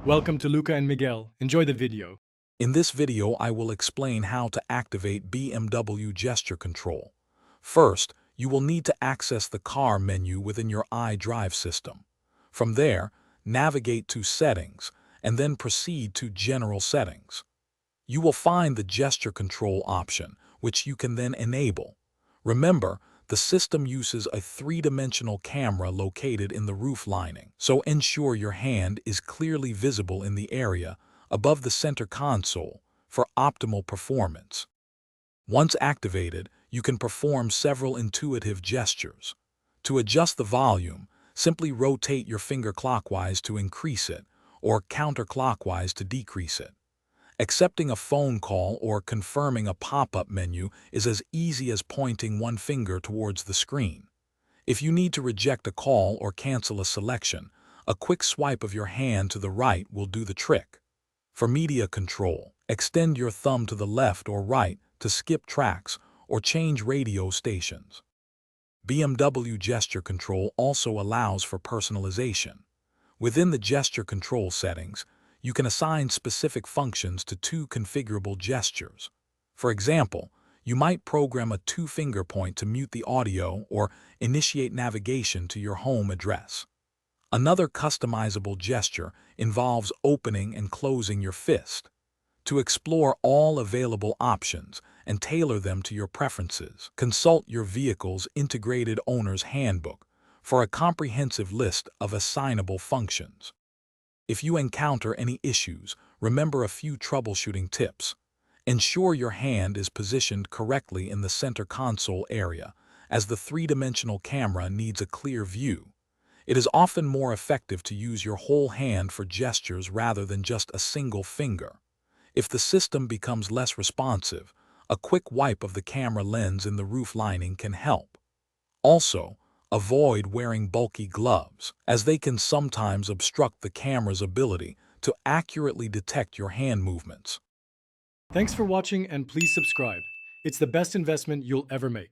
Welcome to Luca and Miguel. Enjoy the video. In this video, I will explain how to activate BMW Gesture Control. First, you will need to access the car menu within your iDrive system. From there, navigate to Settings, and then proceed to General Settings. You will find the Gesture Control option, which you can then enable. Remember, the system uses a three-dimensional camera located in the roof lining, so ensure your hand is clearly visible in the area above the center console for optimal performance. Once activated, you can perform several intuitive gestures. To adjust the volume, simply rotate your finger clockwise to increase it or counterclockwise to decrease it. Accepting a phone call or confirming a pop-up menu is as easy as pointing one finger towards the screen. If you need to reject a call or cancel a selection, a quick swipe of your hand to the right will do the trick. For media control, extend your thumb to the left or right to skip tracks or change radio stations. BMW Gesture Control also allows for personalization. Within the gesture control settings, you can assign specific functions to two configurable gestures. For example, you might program a two-finger point to mute the audio or initiate navigation to your home address. Another customizable gesture involves opening and closing your fist. To explore all available options and tailor them to your preferences, consult your vehicle's Integrated Owner's Handbook for a comprehensive list of assignable functions. If you encounter any issues, remember a few troubleshooting tips. Ensure your hand is positioned correctly in the center console area, as the three-dimensional camera needs a clear view. It is often more effective to use your whole hand for gestures rather than just a single finger. If the system becomes less responsive, a quick wipe of the camera lens in the roof lining can help. Also, avoid wearing bulky gloves, as they can sometimes obstruct the camera's ability to accurately detect your hand movements. Thanks for watching and please subscribe. It's the best investment you'll ever make.